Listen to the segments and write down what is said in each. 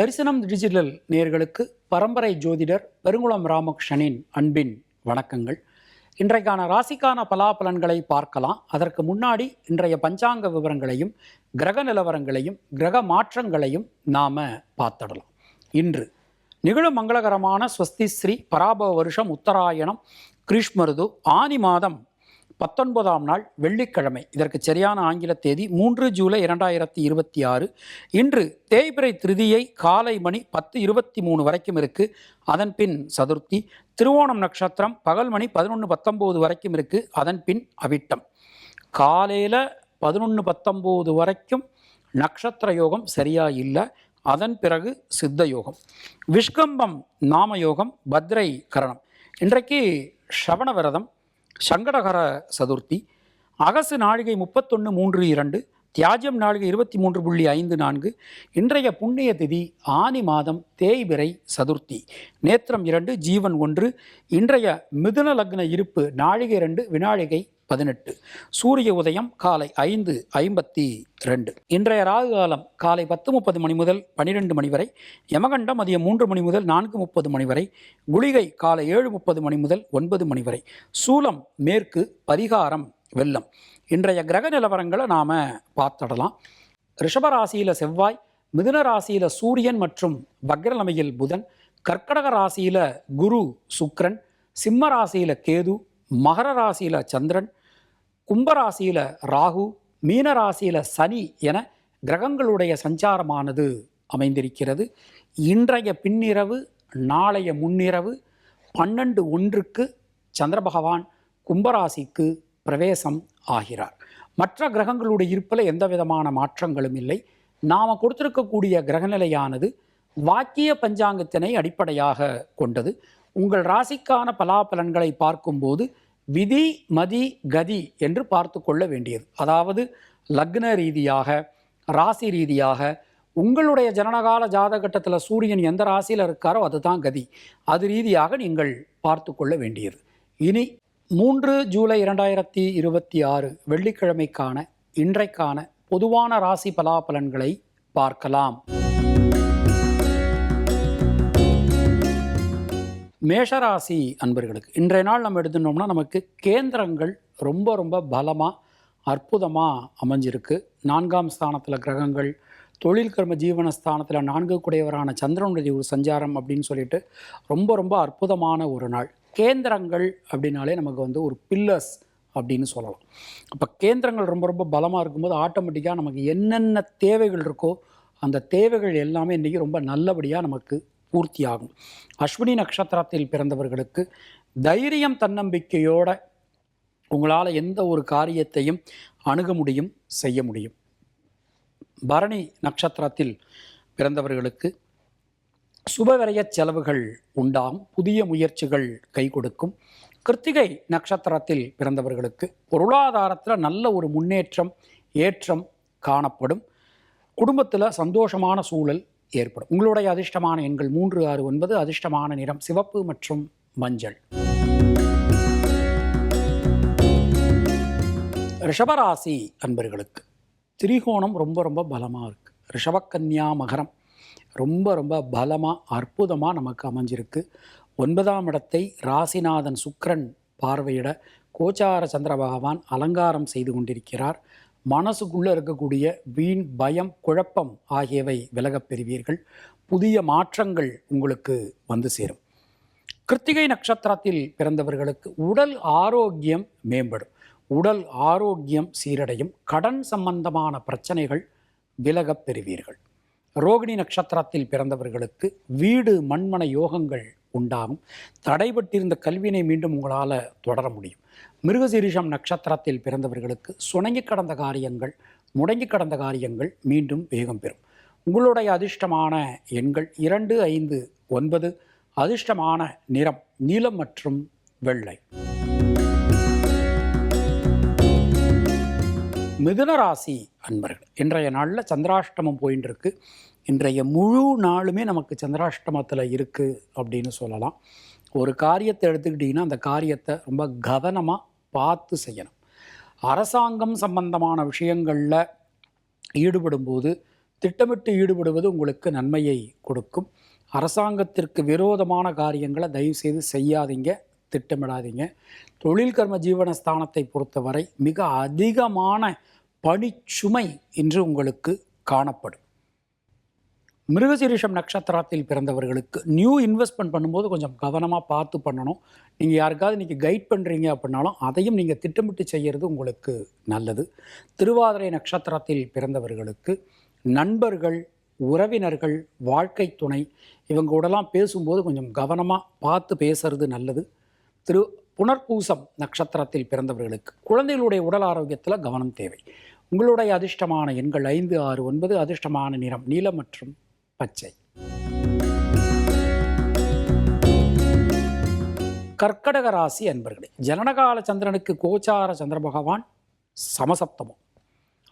தரிசனம் டிஜிட்டல் நேயர்களுக்கு பரம்பரை ஜோதிடர் பெருங்குளம் ராமகிருஷ்ணனின் அன்பின் வணக்கங்கள். இன்றைக்கான ராசிக்கான பலாபலன்களை பார்க்கலாம். அதற்கு முன்னாடி இன்றைய பஞ்சாங்க விவரங்களையும் கிரக நிலவரங்களையும் கிரக மாற்றங்களையும் நாம் பார்த்துடலாம். இன்று நிகழும் மங்களகரமான ஸ்வஸ்தி ஸ்ரீ பராபவ வருஷம் உத்தராயணம் கிரீஷ்மருது ஆனி மாதம் 19ஆம் நாள் வெள்ளிக்கிழமை. இதற்கு சரியான ஆங்கில தேதி 3 ஜூலை 2026. இன்று தேய்பிறை திருதியை காலை மணி 10:23 வரைக்கும் இருக்குது. அதன் பின் சதுர்த்தி. திருவோணம் நட்சத்திரம் பகல் மணி 11:19 வரைக்கும் இருக்குது. அதன் பின் அவிட்டம். காலையில் 11:19 வரைக்கும் நட்சத்திர யோகம் சரியாக இல்லை. அதன் பிறகு சித்த யோகம், விஷ்கம்பம் நாம யோகம், பத்ரை கரணம். இன்றைக்கு ஸ்ரவண விரதம், சங்கடகர சதுர்த்தி. அகசு நாழிகை 31:32, தியாஜ்யம் நாழிகை 23:54. இன்றைய புண்ணிய திதி ஆனி மாதம் தேய்பிறை சதுர்த்தி. நேத்திரம் 2, ஜீவன் 1. இன்றைய மிதுன லக்ன இருப்பு நாழிகை 2, வினாழிகை 18. சூரிய உதயம் காலை 5:52. இன்றைய ராகு காலம் காலை 10:30 மணி முதல் 12 மணி வரை. யமகண்டம் மதியம் 3 மணி முதல் 4:30 மணி வரை. குளிகை காலை 7:30 மணி முதல் 9 மணி வரை. சூலம் மேற்கு, பரிகாரம் வெள்ளம். இன்றைய கிரக நிலவரங்களை நாம் பார்த்துடலாம். ரிஷபராசியில் செவ்வாய், மிதுன ராசியில் சூரியன் மற்றும் வக்ரநிலையில் புதன், கர்க்கடக ராசியில் குரு சுக்கிரன், சிம்ம ராசியில் கேது, மகர ராசியில் சந்திரன், கும்பராசியில் ராகு, மீன ராசியில் சனி என கிரகங்களுடைய சஞ்சாரமானது அமைந்திருக்கிறது. இன்றைய பின்னிரவு நாளைய முன்னிரவு 12:01 சந்திர பகவான் கும்பராசிக்கு பிரவேசம் ஆகிறார். மற்ற கிரகங்களுடைய இருப்பில் எந்த விதமான மாற்றங்களும் இல்லை. நாம் கொடுத்திருக்கக்கூடிய கிரகநிலையானது வாக்கிய பஞ்சாங்கத்தினை அடிப்படையாக கொண்டது. உங்கள் ராசிக்கான பலாபலன்களை பார்க்கும்போது விதி மதி கதி என்று பார்த்து கொள்ள வேண்டியது. அதாவது லக்ன ரீதியாக, ராசி ரீதியாக, உங்களுடைய ஜனனகால ஜாதகட்டத்தில் சூரியன் எந்த ராசியில் இருக்காரோ அதுதான் கதி. அது ரீதியாக நீங்கள் பார்த்து கொள்ள வேண்டியது. இனி 3 ஜூலை 2026 வெள்ளிக்கிழமைக்கான இன்றைக்கான பொதுவான ராசி பலாபலன்களை பார்க்கலாம். மேஷராசி அன்பர்களுக்கு இன்றைய நாள் நம்ம எடுத்துட்டோம்னா நமக்கு கேந்திரங்கள் ரொம்ப ரொம்ப பலமாக அற்புதமாக அமைஞ்சிருக்கு. 4ஆம் ஸ்தானத்தில் கிரகங்கள், தொழில் கர்ம ஜீவன ஸ்தானத்தில் 4 குடையவரான சந்திரனுடைய ஒரு சஞ்சாரம் அப்படின்னு சொல்லிட்டு ரொம்ப ரொம்ப அற்புதமான ஒரு நாள். கேந்திரங்கள் அப்படின்னாலே நமக்கு ஒரு பில்லர்ஸ் அப்படின்னு சொல்லலாம். அப்போ கேந்திரங்கள் ரொம்ப ரொம்ப பலமாக இருக்கும்போது ஆட்டோமேட்டிக்காக நமக்கு என்னென்ன தேவைகள் இருக்கோ அந்த தேவைகள் எல்லாமே இன்றைக்கி ரொம்ப நல்லபடியாக நமக்கு பூர்த்தியாகும். அஸ்வினி நட்சத்திரத்தில் பிறந்தவர்களுக்கு தைரியம், தன்னம்பிக்கையோட உங்களால் எந்த ஒரு காரியத்தையும் அணுக முடியும், செய்ய முடியும். பரணி நட்சத்திரத்தில் பிறந்தவர்களுக்கு சுபவிரய செலவுகள் உண்டாகும், புதிய முயற்சிகள் கை கொடுக்கும். கிருத்திகை நட்சத்திரத்தில் பிறந்தவர்களுக்கு பொருளாதாரத்தில் நல்ல ஒரு முன்னேற்றம், ஏற்றம் காணப்படும். குடும்பத்தில் சந்தோஷமான சூழல் ஏற்படும். உங்களுடைய அதிர்ஷ்டமான எண்கள் 3, 6, 9. அதிர்ஷ்டமான நிறம் சிவப்பு மற்றும் மஞ்சள். ரிஷபராசி அன்பர்களுக்கு திரிகோணம் ரொம்ப ரொம்ப பலமாக இருக்குது. ரிஷபக்கன்யா மகரம் ரொம்ப ரொம்ப பலமாக அற்புதமாக நமக்கு அமைஞ்சிருக்கு. 9ஆம் இடத்தை ராசிநாதன் சுக்கிரன் பார்வையிட கோச்சார சந்திர பகவான் அலங்காரம் செய்து கொண்டிருக்கிறார். மனசுக்குள்ளே இருக்கக்கூடிய வீண் பயம், குழப்பம் ஆகியவை விலகப் பெறுவீர்கள். புதிய மாற்றங்கள் உங்களுக்கு வந்து சேரும். கிருத்திகை நட்சத்திரத்தில் பிறந்தவர்களுக்கு உடல் ஆரோக்கியம் மேம்படும், உடல் ஆரோக்கியம் சீரடையும். கடன் சம்பந்தமான பிரச்சனைகள் விலகப் பெறுவீர்கள். ரோகிணி நட்சத்திரத்தில் பிறந்தவர்களுக்கு வீடு மண்மனை யோகங்கள் உண்டாகும். தடைபட்டிருந்த கல்வியினை மீண்டும் உங்களால் தொடர முடியும். மிருகசீரிஷம் நட்சத்திரத்தில் பிறந்தவர்களுக்கு சுணங்கி கடந்த காரியங்கள், முடங்கி கடந்த காரியங்கள் மீண்டும் வேகம் பெறும். உங்களுடைய அதிர்ஷ்டமான எண்கள் 2, 5, 9. அதிர்ஷ்டமான நிறம் நீலம் மற்றும் வெள்ளை. மிதுன ராசி அன்பர்கள் இன்றைய நாளில் சந்திராஷ்டமம் போயின்னு இருக்கு. இன்றைய முழு நாளுமே நமக்கு சந்திராஷ்டமத்தில் இருக்குது அப்படின்னு சொல்லலாம். ஒரு காரியத்தை எடுத்துக்கிட்டிங்கன்னா அந்த காரியத்தை ரொம்ப கவனமாக பார்த்து செய்யணும். அரசாங்கம் சம்பந்தமான விஷயங்களில் ஈடுபடும்போது திட்டமிட்டு ஈடுபடுவது உங்களுக்கு நன்மையை கொடுக்கும். அரசாங்கத்திற்கு விரோதமான காரியங்களை தயவுசெய்து செய்யாதீங்க, திட்டமிடாதீங்க. தொழில் கர்ம ஜீவனஸ்தானத்தை பொறுத்தவரை மிக அதிகமான பணிச்சுமை இன்று உங்களுக்கு காணப்படும். மிருகசீரிஷம் நட்சத்திரத்தில் பிறந்தவர்களுக்கு நியூ இன்வெஸ்ட்மெண்ட் பண்ணும்போது கொஞ்சம் கவனமாக பார்த்து பண்ணணும். நீங்கள் யாருக்காவது இன்றைக்கி கைட் பண்ணுறீங்க அப்படின்னாலும் அதையும் நீங்கள் திட்டமிட்டு செய்கிறது உங்களுக்கு நல்லது. திருவாதிரை நட்சத்திரத்தில் பிறந்தவர்களுக்கு நண்பர்கள், உறவினர்கள், வாழ்க்கை துணை இவங்களோடலாம் பேசும்போது கொஞ்சம் கவனமாக பார்த்து பேசுறது நல்லது. புனர்பூசம் நட்சத்திரத்தில் பிறந்தவர்களுக்கு குழந்தைகளுடைய உடல் ஆரோக்கியத்தில் கவனம் தேவை. உங்களுடைய அதிர்ஷ்டமான எண்கள் 5, 6, 9. அதிர்ஷ்டமான நிறம் நீலம் மற்றும் பச்சை. கர்க்கடக ராசி அன்பர்களே, ஜனனகால சந்திரனுக்கு கோச்சார சந்திர பகவான் சமசப்தமம்,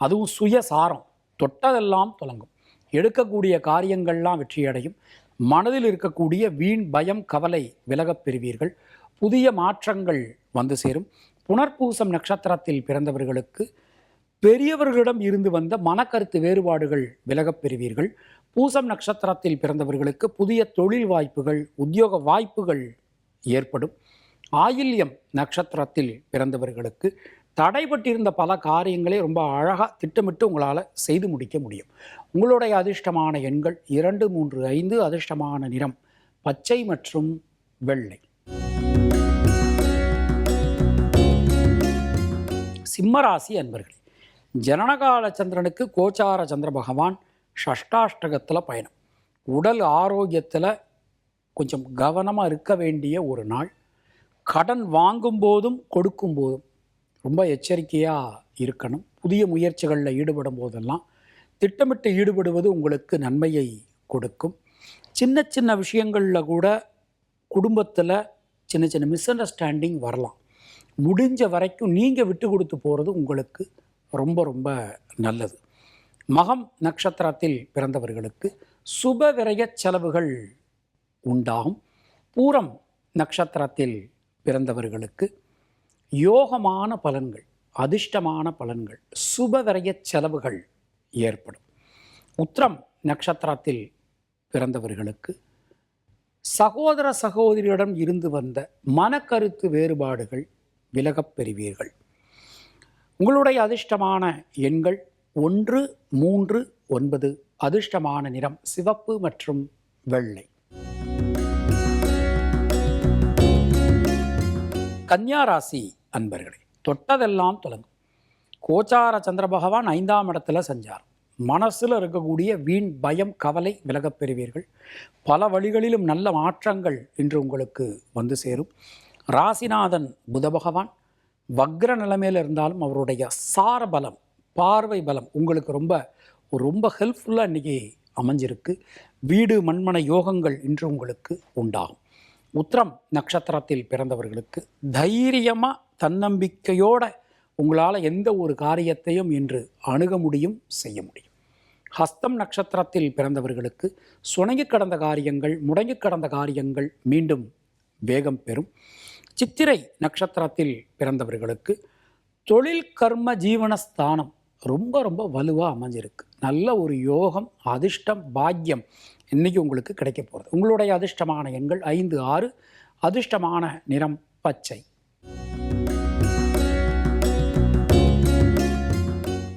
அதுவும் சுயசாரம், தொட்டதெல்லாம் தொடங்கும். எடுக்கக்கூடிய காரியங்கள்லாம் வெற்றியடையும். மனதில் இருக்கக்கூடிய வீண் பயம் கவலை விலகப் பெறுவீர்கள். புதிய மாற்றங்கள் வந்து சேரும். புனர்பூசம் நட்சத்திரத்தில் பிறந்தவர்களுக்கு பெரியவர்களிடம் இருந்து வந்த மனக்கருத்து வேறுபாடுகள் விலகப் பெறுவீர்கள். பூசம் நட்சத்திரத்தில் பிறந்தவர்களுக்கு புதிய தொழில் வாய்ப்புகள், உத்தியோக வாய்ப்புகள் ஏற்படும். ஆயில்யம் நட்சத்திரத்தில் பிறந்தவர்களுக்கு தடைபட்டிருந்த பல காரியங்களை ரொம்ப அழகாக திட்டமிட்டு உங்களால் செய்து முடிக்க முடியும். உங்களுடைய அதிர்ஷ்டமான எண்கள் 2, 3, 5. அதிர்ஷ்டமான நிறம் பச்சை மற்றும் வெள்ளை. சிம்மராசி அன்பர்களே, ஜனனகால சந்திரனுக்கு கோச்சார சந்திர பகவான் ஷஷ்டாஷ்டகத்தில் பயணம். உடல் ஆரோக்கியத்தில் கொஞ்சம் கவனமாக இருக்க வேண்டிய ஒரு நாள். கடன் வாங்கும் போதும் கொடுக்கும் போதும் ரொம்ப எச்சரிக்கையாக இருக்கணும். புதிய முயற்சிகளில் ஈடுபடும் போதெல்லாம் திட்டமிட்டு ஈடுபடுவது உங்களுக்கு நன்மையை கொடுக்கும். சின்ன சின்ன விஷயங்களில் கூட குடும்பத்தில் சின்ன சின்ன மிஸ் அண்டர்ஸ்டாண்டிங் வரலாம். முடிஞ்ச வரைக்கும் நீங்கள் விட்டு கொடுத்து போகிறது உங்களுக்கு ரொம்ப ரொம்ப நல்லது. மகம் நட்சத்திரத்தில் பிறந்தவர்களுக்கு சுப விரய செலவுகள் உண்டாகும். பூரம் நட்சத்திரத்தில் பிறந்தவர்களுக்கு யோகமான பலன்கள், அதிர்ஷ்டமான பலன்கள், சுப விரய செலவுகள் ஏற்படும். உத்திரம் நட்சத்திரத்தில் பிறந்தவர்களுக்கு சகோதர சகோதரியிடம் இருந்து வந்த மனக்கருத்து வேறுபாடுகள் விலகப் பெறுவீர்கள். உங்களுடைய அதிர்ஷ்டமான எண்கள் 1, 3, 9. அதிர்ஷ்டமான நிறம் சிவப்பு மற்றும் வெள்ளை. கன்னியா ராசி அன்பர்களே, தொட்டதெல்லாம் தொடங்கும். கோச்சார சந்திர பகவான் 5ஆம் இடத்துல சஞ்சாரம். மனசில் இருக்கக்கூடிய வீண் பயம் கவலை விலகப் பெறுவீர்கள். பல வழிகளிலும் நல்ல மாற்றங்கள் இன்று உங்களுக்கு வந்து சேரும். ராசிநாதன் புத பகவான் வக்ர நிலைமையில் இருந்தாலும் அவருடைய சார பலம், பார்வை பலம் உங்களுக்கு ரொம்ப ஹெல்ப்ஃபுல்லாக இன்றைக்கி அமைஞ்சிருக்கு. வீடு மண்மனை யோகங்கள் இன்று உங்களுக்கு உண்டாகும். உத்திரம் நட்சத்திரத்தில் பிறந்தவர்களுக்கு தைரியமாக தன்னம்பிக்கையோடு உங்களால் எந்த ஒரு காரியத்தையும் இன்று அணுக முடியும், செய்ய முடியும். ஹஸ்தம் நட்சத்திரத்தில் பிறந்தவர்களுக்கு சுணங்கி கடந்த காரியங்கள், முடங்கி கடந்த காரியங்கள் மீண்டும் வேகம் பெறும். சித்திரை நட்சத்திரத்தில் பிறந்தவர்களுக்கு தொழில் கர்ம ஜீவனஸ்தானம் ரொம்ப வலுவாக அமைஞ்சிருக்கு. நல்ல ஒரு யோகம், அதிர்ஷ்டம், பாக்கியம் இன்றைக்கி உங்களுக்கு கிடைக்க போகிறது. உங்களுடைய அதிர்ஷ்டமான எண்கள் 5, 6. அதிர்ஷ்டமான நிறம் பச்சை.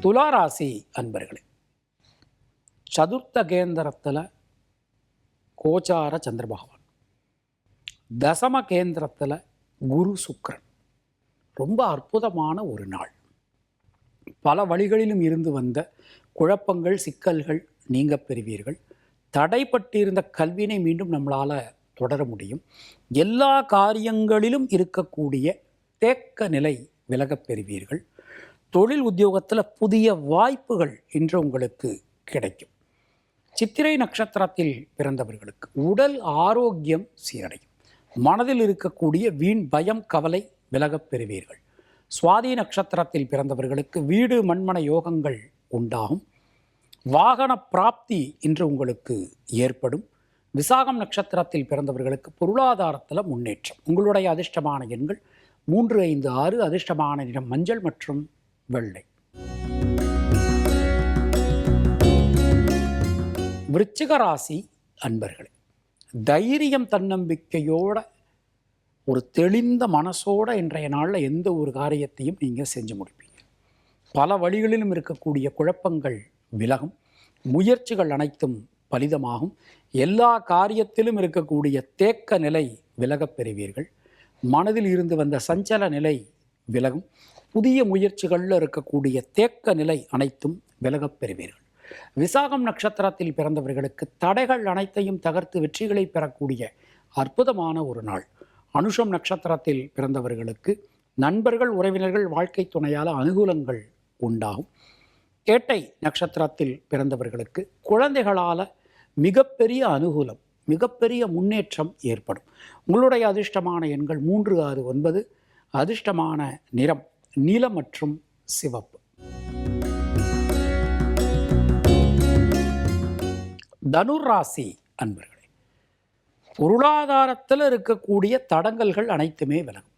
துளாராசி அன்பர்களே, சதுர்த்த கேந்திரத்தில் கோச்சார சந்திர பகவான், தசம கேந்திரத்தில் குரு சுக்கிரன். ரொம்ப அற்புதமான ஒரு நாள். பல வழிகளிலும் இருந்து வந்த குழப்பங்கள், சிக்கல்கள் நீங்க பெறுவீர்கள். தடைப்பட்டிருந்த கல்வியினை மீண்டும் நம்மளால் தொடர முடியும். எல்லா காரியங்களிலும் இருக்கக்கூடிய தேக்க நிலை விலகப் பெறுவீர்கள். தொழில் உத்தியோகத்தில் புதிய வாய்ப்புகள் இன்று உங்களுக்கு கிடைக்கும். சித்திரை நட்சத்திரத்தில் பிறந்தவர்களுக்கு உடல் ஆரோக்கியம் சீரடையும். மனதில் இருக்கக்கூடிய வீண் பயம் கவலை விலகப் பெறுவீர்கள். சுவாதி நட்சத்திரத்தில் பிறந்தவர்களுக்கு வீடு மண்மன யோகங்கள் உண்டாகும். வாகன பிராப்தி இன்று உங்களுக்கு ஏற்படும். விசாகம் நட்சத்திரத்தில் பிறந்தவர்களுக்கு பொருளாதாரத்தில் முன்னேற்றம். உங்களுடைய அதிர்ஷ்டமான எண்கள் 3, 5, 6. அதிர்ஷ்டமான நிறம் மஞ்சள் மற்றும் வெள்ளை. விருச்சிக ராசி அன்பர்களே, தைரியம் தன்னம்பிக்கையோட ஒரு தெளிந்த மனசோட இன்றைய நாளில் எந்த ஒரு காரியத்தையும் நீங்கள் செஞ்சு முடிப்பீங்க. பல வழிகளிலும் இருக்கக்கூடிய குழப்பங்கள் விலகும், முயற்சிகள் அனைத்தும் பலிதமாகும், எல்லா காரியத்திலும் இருக்கக்கூடிய தேக்க நிலை விலகப் பெறுவீர்கள். மனதில் இருந்து வந்த சஞ்சல நிலை விலகும், புதிய முயற்சிகளில் இருக்கக்கூடிய தேக்க நிலை அனைத்தும் விலகப் பெறுவீர்கள். விசாகம் நட்சத்திரத்தில் பிறந்தவர்களுக்கு தடைகள் அனைத்தையும் தகர்த்து வெற்றிகளை பெறக்கூடிய அற்புதமான ஒரு நாள். அனுஷம் நட்சத்திரத்தில் பிறந்தவர்களுக்கு நண்பர்கள், உறவினர்கள், வாழ்க்கை துணையால் அனுகூலங்கள் உண்டாகும். கேட்டை நட்சத்திரத்தில் பிறந்தவர்களுக்கு குழந்தைகளால் மிகப்பெரிய அனுகூலம், மிகப்பெரிய முன்னேற்றம் ஏற்படும். உங்களுடைய அதிர்ஷ்டமான எண்கள் 3, 6, 9. அதிர்ஷ்டமான நிறம் நீலம் மற்றும் சிவப்பு. தனுர் ராசி அன்பர்களே, பொருளாதாரத்தில் இருக்கக்கூடிய தடங்கல்கள் அனைத்துமே விலகும்.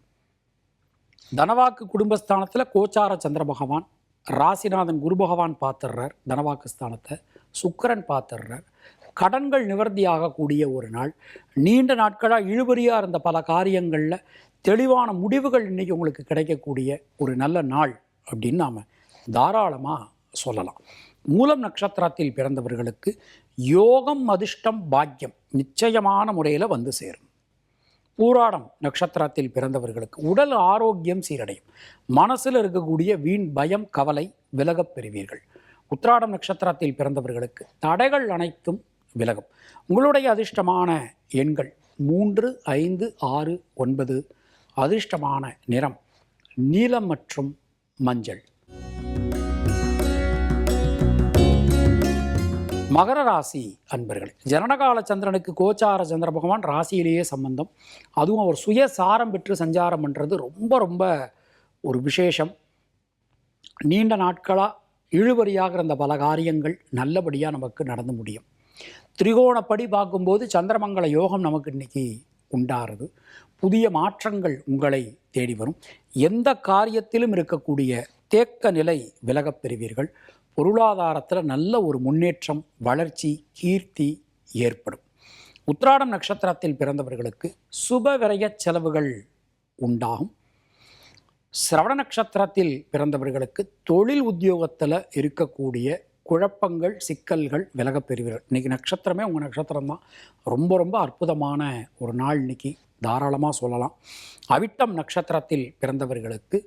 தனவாக்கு குடும்பஸ்தானத்தில் கோச்சார சந்திர பகவான், ராசிநாதன் குரு பகவான் பார்த்துடுறார். தனவாக்கு ஸ்தானத்தை சுக்கிரன் பார்த்துடுறார். கடன்கள் நிவர்த்தியாகக்கூடிய ஒரு நாள். நீண்ட நாட்களாக இழுபறியாக இருந்த பல காரியங்களில் தெளிவான முடிவுகள் இன்றைக்கி உங்களுக்கு கிடைக்கக்கூடிய ஒரு நல்ல நாள் அப்படின்னு நாம் தாராளமாக சொல்லலாம். மூலம் நட்சத்திரத்தில் பிறந்தவர்களுக்கு யோகம், அதிர்ஷ்டம், பாக்கியம் நிச்சயமான முறையில் வந்து சேரும். பூராடம் நட்சத்திரத்தில் பிறந்தவர்களுக்கு உடல் ஆரோக்கியம் சீரடையும். மனசில் இருக்கக்கூடிய வீண் பயம், கவலை விலகப் பெறுவீர்கள். உத்திராடம் நட்சத்திரத்தில் பிறந்தவர்களுக்கு தடைகள் அனைத்தும் விலகும். உங்களுடைய அதிர்ஷ்டமான எண்கள் 3, 5, 6, 9. அதிர்ஷ்டமான நிறம் நீலம் மற்றும் மஞ்சள். மகர ராசி அன்பர்கள், ஜனனகால சந்திரனுக்கு கோச்சார சந்திர பகவான் ராசியிலேயே சம்பந்தம். அதுவும் அவர் சுயசாரம் பெற்று சஞ்சாரம் பண்ணுறது ரொம்ப ரொம்ப ஒரு விசேஷம். நீண்ட நாட்களாக இழுபறியாக இருந்த பல காரியங்கள் நல்லபடியாக நமக்கு நடந்து முடியும். திரிகோணப்படி பார்க்கும்போது சந்திரமங்கல யோகம் நமக்கு இன்றைக்கி உண்டாகிறது. புதிய மாற்றங்கள் உங்களை தேடி வரும். எந்த காரியத்திலும் இருக்கக்கூடிய தேக்க நிலை விலகப் பெறுவீர்கள். பொருளாதாரத்தில் நல்ல ஒரு முன்னேற்றம், வளர்ச்சி, கீர்த்தி ஏற்படும். உத்திராடம் நட்சத்திரத்தில் பிறந்தவர்களுக்கு சுப விரய செலவுகள் உண்டாகும். சிரவண நட்சத்திரத்தில் பிறந்தவர்களுக்கு தொழில் உத்தியோகத்தில் இருக்கக்கூடிய குழப்பங்கள், சிக்கல்கள் விலகப் பெறுவீர்கள். இன்றைக்கி நட்சத்திரமே உங்கள் நட்சத்திரம் தான். ரொம்ப ரொம்ப அற்புதமான ஒரு நாள் இன்றைக்கி தாராளமாக சொல்லலாம். அவிட்டம் நட்சத்திரத்தில் பிறந்தவர்களுக்கு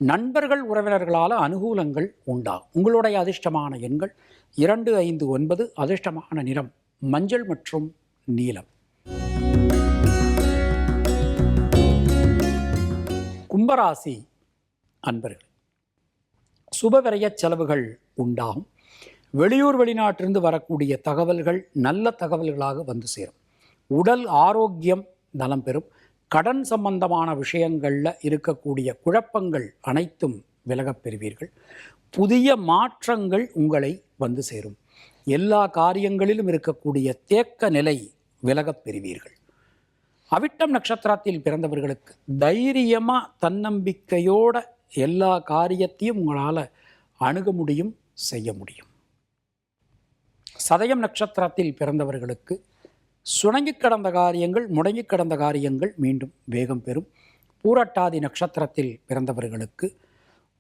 நண்பர்கள், உறவினர்களால் அனுகூலங்கள் உண்டாகும். உங்களுடைய அதிர்ஷ்டமான எண்கள் 2, 5, 9. அதிர்ஷ்டமான நிறம் மஞ்சள் மற்றும் நீலம். கும்பராசி அன்பர்கள், சுபவிரய செலவுகள் உண்டாகும். வெளியூர் வெளிநாட்டிலிருந்து வரக்கூடிய தகவல்கள் நல்ல தகவல்களாக வந்து சேரும். உடல் ஆரோக்கியம் நலம் பெறும். கடன் சம்பந்தமான விஷயங்களில் இருக்கக்கூடிய குழப்பங்கள் அனைத்தும் விலகப் பெறுவீர்கள். புதிய மாற்றங்கள் உங்களை வந்து சேரும். எல்லா காரியங்களிலும் இருக்கக்கூடிய தேக்க நிலை விலகப் பெறுவீர்கள். அவிட்டம் நட்சத்திரத்தில் பிறந்தவர்களுக்கு தைரியமாக தன்னம்பிக்கையோட எல்லா காரியத்தையும் உங்களால் அணுக முடியும், செய்ய முடியும். சதயம் நட்சத்திரத்தில் பிறந்தவர்களுக்கு சுணங்கி கடந்த காரியங்கள், முடங்கி கடந்த காரியங்கள் மீண்டும் வேகம் பெறும். பூரட்டாதி நட்சத்திரத்தில் பிறந்தவர்களுக்கு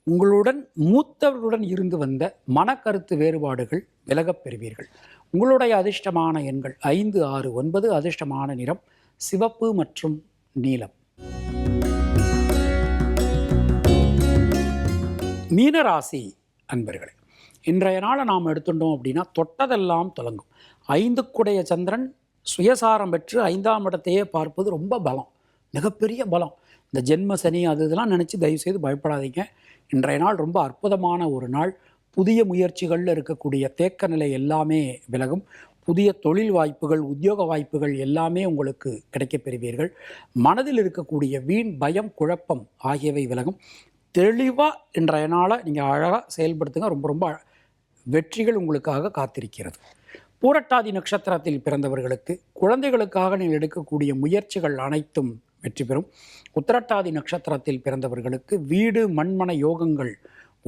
உங்களுடன் மூத்தவர்களுடன் இருந்து வந்த மனக்கருத்து வேறுபாடுகள் விலகப் பெறுவீர்கள். உங்களுடைய அதிர்ஷ்டமான எண்கள் 5, 6, 9. அதிர்ஷ்டமான நிறம் சிவப்பு மற்றும் நீலம். மீனராசி அன்பர்களே, இன்றைய நாளை நாம் எடுத்துட்டோம் அப்படின்னா தொட்டதெல்லாம் தொடங்கும். 5க்குடைய சந்திரன் சுயசாரம் பெற்று 5ஆம் இடத்தையே பார்ப்பது ரொம்ப பலம், மிகப்பெரிய பலம். இந்த ஜென்ம சனி அது இதெல்லாம் நினச்சி தயவுசெய்து பயப்படாதீங்க. இன்றைய நாள் ரொம்ப அற்புதமான ஒரு நாள். புதிய முயற்சிகளில் இருக்கக்கூடிய தேக்க நிலை எல்லாமே விலகும். புதிய தொழில் வாய்ப்புகள், உத்தியோக வாய்ப்புகள் எல்லாமே உங்களுக்கு கிடைக்கப் பெறுவீர்கள். மனதில் இருக்கக்கூடிய வீண் பயம், குழப்பம் ஆகியவை விலகும். தெளிவாக இன்றைய நாளை நீங்கள் அழகாக செயல்படுத்துங்க. ரொம்ப ரொம்ப வெற்றிகள் உங்களுக்காக காத்திருக்கிறது. பூரட்டாதி நட்சத்திரத்தில் பிறந்தவர்களுக்கு குழந்தைகளுக்காக நீங்கள் எடுக்கக்கூடிய முயற்சிகள் அனைத்தும் வெற்றி பெறும். உத்திரட்டாதி நட்சத்திரத்தில் பிறந்தவர்களுக்கு வீடு, மண்மன யோகங்கள்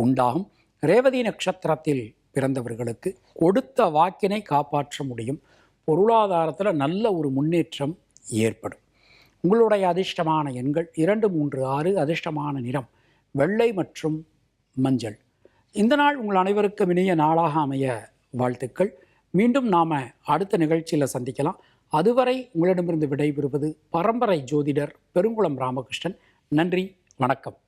உண்டாகும். ரேவதி நட்சத்திரத்தில் பிறந்தவர்களுக்கு கொடுத்த வாக்கினை காப்பாற்ற முடியும். பொருளாதாரத்தில் நல்ல ஒரு முன்னேற்றம் ஏற்படும். உங்களுடைய அதிர்ஷ்டமான எண்கள் 2, 3, 6. அதிர்ஷ்டமான நிறம் வெள்ளை மற்றும் மஞ்சள். இந்த நாள் உங்கள் அனைவருக்கும் இனிய நாளாக அமைய வாழ்த்துக்கள். மீண்டும் நாம் அடுத்த நிகழ்ச்சியில் சந்திக்கலாம். அதுவரை உங்களிடமிருந்து விடைபெறுவது பரம்பரை ஜோதிடர் பெருங்குளம் ராமகிருஷ்ணன். நன்றி, வணக்கம்.